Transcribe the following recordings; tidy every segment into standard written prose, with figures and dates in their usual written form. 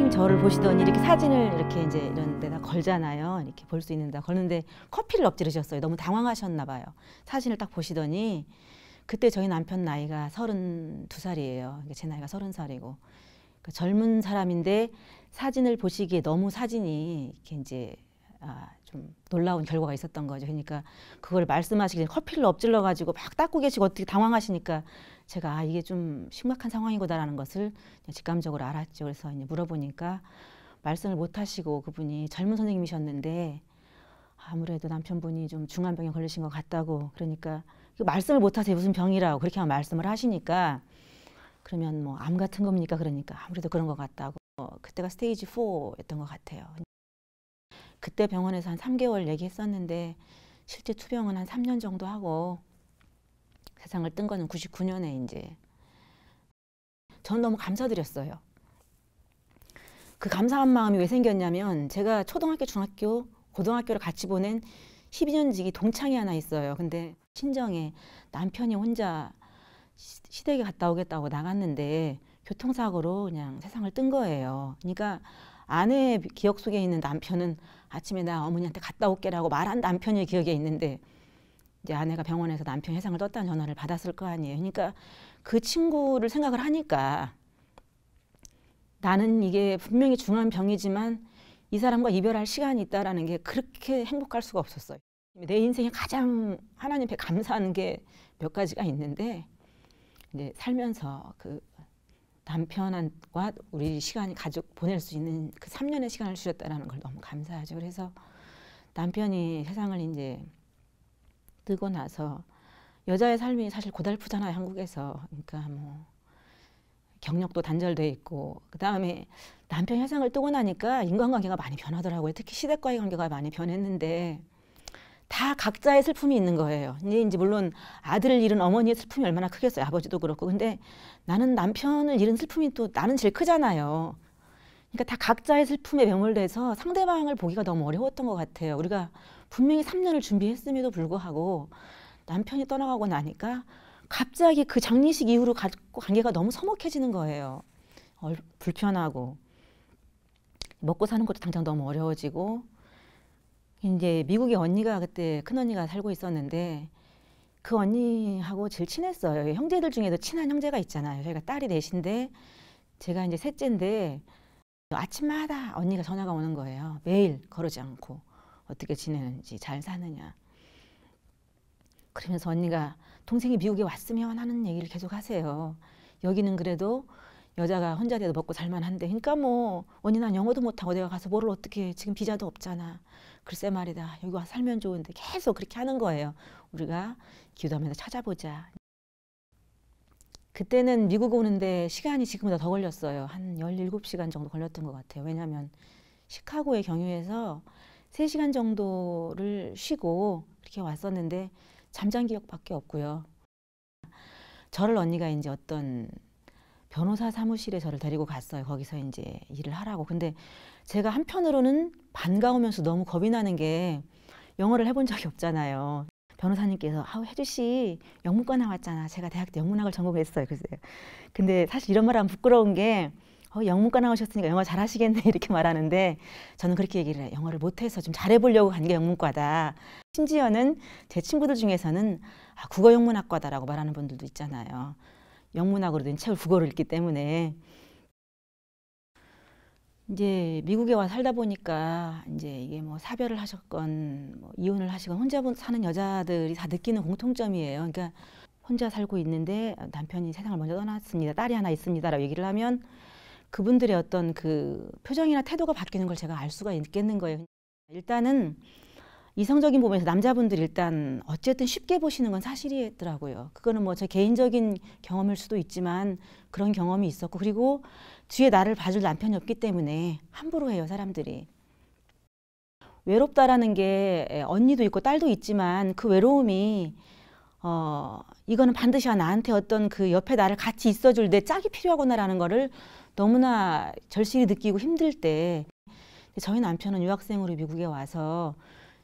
선생님이 저를 보시더니 이렇게 사진을 이렇게 이제 이런 데다 걸잖아요. 이렇게 볼 수 있는 데다 걸는데 커피를 엎지르셨어요. 너무 당황하셨나 봐요. 사진을 딱 보시더니 그때 저희 남편 나이가 32살이에요. 제 나이가 30살이고. 그러니까 젊은 사람인데 사진을 보시기에 너무 사진이 이렇게 이제 좀 놀라운 결과가 있었던 거죠. 그러니까 그걸 말씀하시기 전에 커피를 엎질러 가지고 막 닦고 계시고 어떻게 당황하시니까 제가 이게 좀 심각한 상황이구나라는 것을 직감적으로 알았죠. 그래서 이제 물어보니까 말씀을 못 하시고 그분이 젊은 선생님이셨는데 아무래도 남편분이 좀 중한 병에 걸리신 것 같다고. 그러니까 말씀을 못 하세요. 무슨 병이라고 그렇게 말씀을 하시니까 그러면 뭐 암 같은 겁니까? 그러니까 아무래도 그런 것 같다고. 그때가 스테이지 4였던 것 같아요. 그때 병원에서 한 3개월 얘기했었는데 실제 투병은 한 3년 정도 하고 세상을 뜬 거는 99년에 이제. 전 너무 감사드렸어요. 그 감사한 마음이 왜 생겼냐면 제가 초등학교, 중학교, 고등학교를 같이 보낸 12년 지기 동창이 하나 있어요. 근데 친정에 남편이 혼자 시댁에 갔다 오겠다고 나갔는데 교통사고로 그냥 세상을 뜬 거예요. 그러니까 아내의 기억 속에 있는 남편은 아침에 나 어머니한테 갔다 올게라고 말한 남편의 기억에 있는데 이제 아내가 병원에서 남편 세상을 떴다는 전화를 받았을 거 아니에요. 그러니까 그 친구를 생각을 하니까 나는 이게 분명히 중한 병이지만 이 사람과 이별할 시간이 있다라는 게 그렇게 행복할 수가 없었어요. 내 인생에 가장 하나님께 감사하는 게 몇 가지가 있는데 이제 살면서 그 남편과 우리 시간이 가족 보낼 수 있는 그 3년의 시간을 주셨다라는 걸 너무 감사하죠. 그래서 남편이 세상을 이제 뜨고 나서 여자의 삶이 사실 고달프잖아요, 한국에서. 그러니까 뭐 경력도 단절돼 있고 그 다음에 남편 세상을 뜨고 나니까 인간관계가 많이 변하더라고요. 특히 시댁과의 관계가 많이 변했는데 다 각자의 슬픔이 있는 거예요. 이제 물론 아들을 잃은 어머니의 슬픔이 얼마나 크겠어요. 아버지도 그렇고. 근데 나는 남편을 잃은 슬픔이 또 나는 제일 크잖아요. 그러니까 다 각자의 슬픔에 매몰돼서 상대방을 보기가 너무 어려웠던 것 같아요. 우리가 분명히 3년을 준비했음에도 불구하고 남편이 떠나가고 나니까 갑자기 그 장례식 이후로 관계가 너무 서먹해지는 거예요. 불편하고 먹고 사는 것도 당장 너무 어려워지고 이제 미국에 언니가 그때 큰 언니가 살고 있었는데 그 언니하고 제일 친했어요. 형제들 중에도 친한 형제가 있잖아요. 저희가 딸이 넷인데 제가 이제 셋째인데 아침마다 언니가 전화가 오는 거예요. 매일 거르지 않고 어떻게 지내는지 잘 사느냐. 그러면서 언니가 동생이 미국에 왔으면 하는 얘기를 계속 하세요. 여기는 그래도 여자가 혼자 돼도 먹고 살만한데 그러니까 뭐 언니 난 영어도 못하고 내가 가서 뭐를 어떻게 지금 비자도 없잖아. 글쎄 말이다. 여기 와서 살면 좋은데 계속 그렇게 하는 거예요. 우리가 기도하면서 찾아보자. 그때는 미국 오는데 시간이 지금보다 더 걸렸어요. 한 17시간 정도 걸렸던 것 같아요. 왜냐하면 시카고의 경유에서 3시간 정도를 쉬고 이렇게 왔었는데 잠잔 기억밖에 없고요. 저를 언니가 이제 어떤 변호사 사무실에 저를 데리고 갔어요. 거기서 이제 일을 하라고. 근데 제가 한편으로는 반가우면서 너무 겁이 나는 게 영어를 해본 적이 없잖아요. 변호사님께서 혜주 씨 영문과 나왔잖아. 제가 대학 때 영문학을 전공했어요. 근데 사실 이런 말 하면 부끄러운 게 영문과 나오셨으니까 영어 잘하시겠네 이렇게 말하는데 저는 그렇게 얘기를 해요. 영어를 못해서 좀 잘해보려고 간 게 영문과다. 심지어는 제 친구들 중에서는 국어영문학과다라고 말하는 분들도 있잖아요. 영문학으로 된 책을 국어로 읽기 때문에 이제 미국에 와 살다 보니까 이제 이게 뭐 사별을 하셨건 뭐 이혼을 하시건 혼자 사는 여자들이 다 느끼는 공통점이에요. 그러니까 혼자 살고 있는데 남편이 세상을 먼저 떠났습니다. 딸이 하나 있습니다라고 얘기를 하면 그분들의 어떤 그 표정이나 태도가 바뀌는 걸 제가 알 수가 있겠는 거예요. 일단은 이성적인 부분에서 남자분들이 일단 어쨌든 쉽게 보시는 건 사실이더라고요. 그거는 뭐 제 개인적인 경험일 수도 있지만 그런 경험이 있었고 그리고 뒤에 나를 봐줄 남편이 없기 때문에 함부로 해요, 사람들이. 외롭다라는 게 언니도 있고 딸도 있지만 그 외로움이 이거는 반드시 나한테 어떤 그 옆에 나를 같이 있어줄 내 짝이 필요하구나라는 거를 너무나 절실히 느끼고 힘들 때 저희 남편은 유학생으로 미국에 와서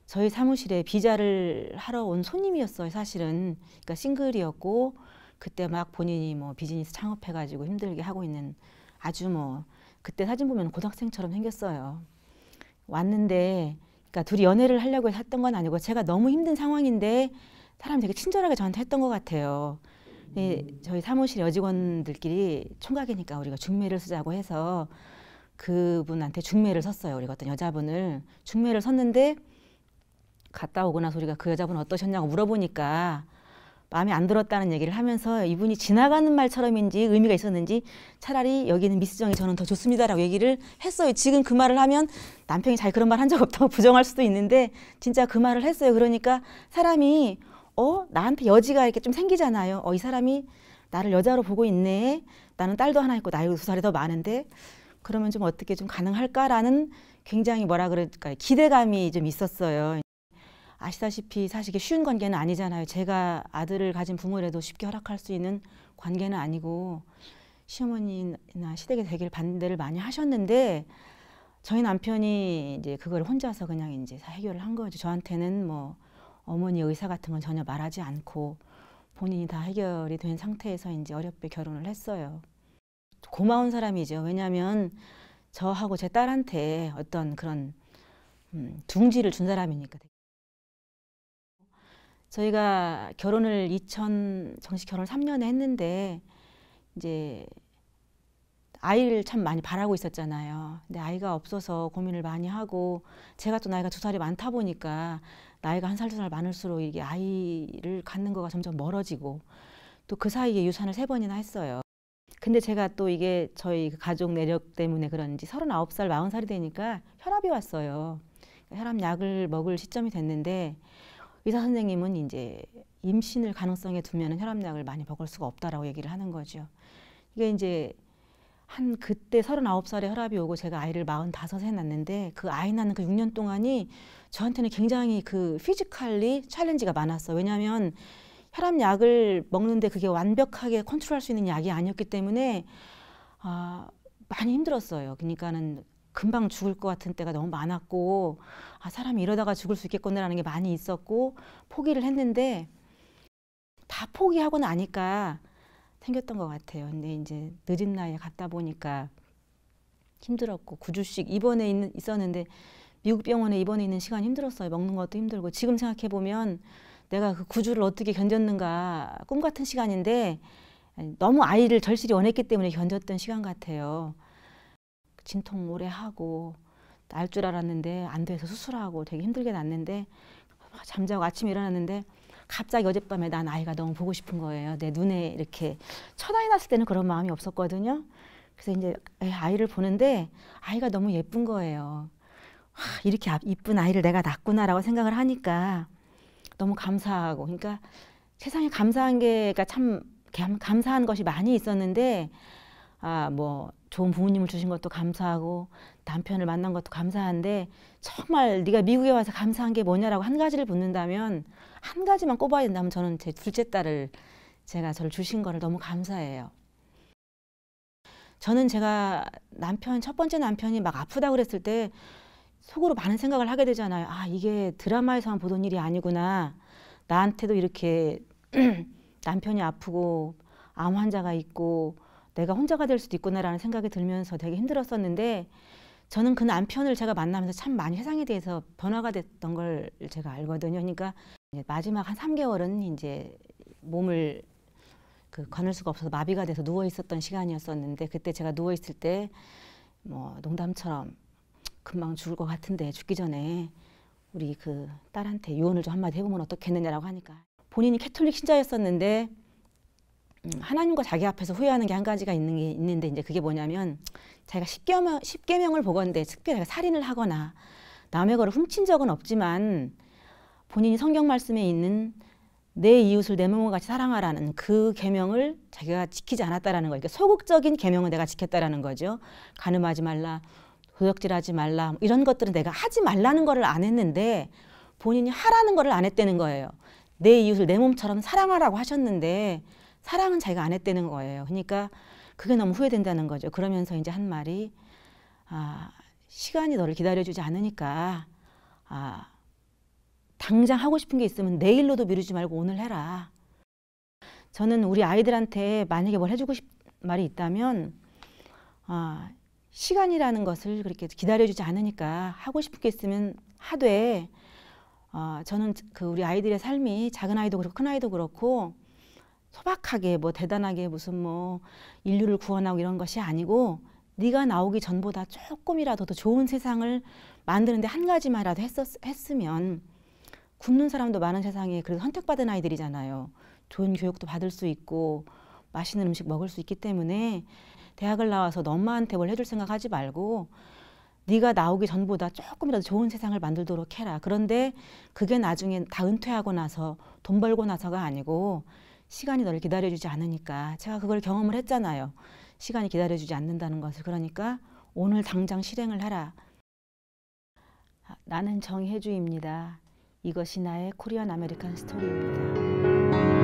저희 사무실에 비자를 하러 온 손님이었어요, 사실은. 그러니까 싱글이었고 그때 막 본인이 뭐 비즈니스 창업해가지고 힘들게 하고 있는 아주 뭐 그때 사진 보면 고등학생처럼 생겼어요. 왔는데 그러니까 둘이 연애를 하려고 했던 건 아니고 제가 너무 힘든 상황인데 사람이 되게 친절하게 저한테 했던 것 같아요. 저희 사무실 여직원들끼리 총각이니까 우리가 중매를 쓰자고 해서 그분한테 중매를 섰어요. 우리가 어떤 여자분을 중매를 섰는데 갔다 오고 나서 우리가 그 여자분 어떠셨냐고 물어보니까 마음에 안 들었다는 얘기를 하면서 이분이 지나가는 말처럼인지 의미가 있었는지 차라리 여기는 미스정이 저는 더 좋습니다라고 얘기를 했어요. 지금 그 말을 하면 남편이 잘 그런 말 한 적 없다고 부정할 수도 있는데 진짜 그 말을 했어요. 그러니까 사람이 나한테 여지가 이렇게 좀 생기잖아요. 이 사람이 나를 여자로 보고 있네. 나는 딸도 하나 있고 나이도 2살이 더 많은데 그러면 좀 어떻게 좀 가능할까라는 굉장히 뭐라 그럴까 기대감이 좀 있었어요. 아시다시피 사실 이게 쉬운 관계는 아니잖아요. 제가 아들을 가진 부모라도 쉽게 허락할 수 있는 관계는 아니고 시어머니나 시댁에 되게 반대를 많이 하셨는데 저희 남편이 이제 그걸 혼자서 그냥 이제 해결을 한 거죠. 저한테는 뭐 어머니 의사 같은 건 전혀 말하지 않고 본인이 다 해결이 된 상태에서 이제 어렵게 결혼을 했어요. 고마운 사람이죠. 왜냐하면 저하고 제 딸한테 어떤 그런 둥지를 준 사람이니까. 저희가 결혼을 정식 결혼 3년에 했는데 이제 아이를 참 많이 바라고 있었잖아요. 근데 아이가 없어서 고민을 많이 하고 제가 또 나이가 2살이 많다 보니까 나이가 1살, 2살 많을수록 이게 아이를 갖는 거가 점점 멀어지고 또 그 사이에 유산을 3번이나 했어요. 근데 제가 또 이게 저희 가족 내력 때문에 그런지 39살, 40살이 되니까 혈압이 왔어요. 혈압약을 먹을 시점이 됐는데 의사 선생님은 이제 임신을 가능성에 두면 혈압약을 많이 먹을 수가 없다라고 얘기를 하는 거죠. 이게 이제 한 그때 39살에 혈압이 오고 제가 아이를 45에 낳는데 그 아이 낳는 그 6년 동안이 저한테는 굉장히 그 피지컬리 챌린지가 많았어요. 왜냐하면 혈압약을 먹는데 그게 완벽하게 컨트롤할 수 있는 약이 아니었기 때문에 많이 힘들었어요. 그러니까는 금방 죽을 것 같은 때가 너무 많았고 사람이 이러다가 죽을 수 있겠구나라는 게 많이 있었고 포기를 했는데 다 포기하고 나니까 생겼던 것 같아요. 근데 이제 늦은 나이에 갔다 보니까 힘들었고 9주씩 입원해 있었는데 미국 병원에 입원해 있는 시간 힘들었어요. 먹는 것도 힘들고 지금 생각해 보면 내가 그 9주를 어떻게 견뎠는가 꿈 같은 시간인데 너무 아이를 절실히 원했기 때문에 견뎠던 시간 같아요. 진통 오래 하고 날 줄 알았는데 안 돼서 수술하고 되게 힘들게 났는데 잠자고 아침에 일어났는데 갑자기 어젯밤에 난 아이가 너무 보고 싶은 거예요. 내 눈에 이렇게 첫 아이 낳았을 때는 그런 마음이 없었거든요. 그래서 이제 아이를 보는데 아이가 너무 예쁜 거예요. 이렇게 이쁜 아이를 내가 낳구나라고 생각을 하니까 너무 감사하고 그러니까 세상에 감사한 게가 참 감사한 것이 많이 있었는데 뭐 좋은 부모님을 주신 것도 감사하고 남편을 만난 것도 감사한데 정말 네가 미국에 와서 감사한 게 뭐냐라고 한 가지를 묻는다면 한 가지만 꼽아야 된다면 저는 제 둘째 딸을 저를 주신 거를 너무 감사해요. 저는 제가 첫 번째 남편이 막 아프다 그랬을 때 속으로 많은 생각을 하게 되잖아요. 이게 드라마에서만 보던 일이 아니구나. 나한테도 이렇게 남편이 아프고 암 환자가 있고 내가 혼자가 될 수도 있구나라는 생각이 들면서 되게 힘들었었는데 저는 그 남편을 제가 만나면서 참 많이 세상에 대해서 변화가 됐던 걸 제가 알거든요. 그러니까 마지막 한 3개월은 이제 몸을 거늘 수가 없어서 마비가 돼서 누워 있었던 시간이었었는데 그때 제가 누워 있을 때 뭐 농담처럼 금방 죽을 것 같은데 죽기 전에 우리 그 딸한테 유언을 좀 한마디 해보면 어떻겠느냐라고 하니까 본인이 캐톨릭 신자였었는데 하나님과 자기 앞에서 후회하는 게 한 가지가 있는데 이제 그게 뭐냐면 자기가 10계명을 보건대 특별히 살인을 하거나 남의 거를 훔친 적은 없지만 본인이 성경 말씀에 있는 내 이웃을 내 몸과 같이 사랑하라는 그 계명을 자기가 지키지 않았다라는 거예요. 그러니까 소극적인 계명을 내가 지켰다라는 거죠. 간음하지 말라, 도적질하지 말라 이런 것들은 내가 하지 말라는 거를 안 했는데 본인이 하라는 거를 안 했다는 거예요. 내 이웃을 내 몸처럼 사랑하라고 하셨는데 사랑은 자기가 안 했다는 거예요. 그러니까 그게 너무 후회된다는 거죠. 그러면서 이제 한 말이 시간이 너를 기다려주지 않으니까 당장 하고 싶은 게 있으면 내일로도 미루지 말고 오늘 해라. 저는 우리 아이들한테 만약에 뭘 해주고 싶은 말이 있다면 시간이라는 것을 그렇게 기다려주지 않으니까 하고 싶은 게 있으면 하되, 저는 그 우리 아이들의 삶이 작은 아이도 그렇고 큰 아이도 그렇고 소박하게 뭐 대단하게 무슨 뭐 인류를 구원하고 이런 것이 아니고, 네가 나오기 전보다 조금이라도 더 좋은 세상을 만드는데 한 가지만이라도 했으면, 굶는 사람도 많은 세상에 그래도 선택받은 아이들이잖아요. 좋은 교육도 받을 수 있고 맛있는 음식 먹을 수 있기 때문에 대학을 나와서 엄마한테 뭘 해줄 생각하지 말고 네가 나오기 전보다 조금이라도 좋은 세상을 만들도록 해라. 그런데 그게 나중에 다 은퇴하고 나서 돈 벌고 나서가 아니고 시간이 너를 기다려주지 않으니까. 제가 그걸 경험을 했잖아요. 시간이 기다려주지 않는다는 것을. 그러니까 오늘 당장 실행을 하라. 나는 정혜주입니다. 이것이 나의 코리안 아메리칸 스토리입니다.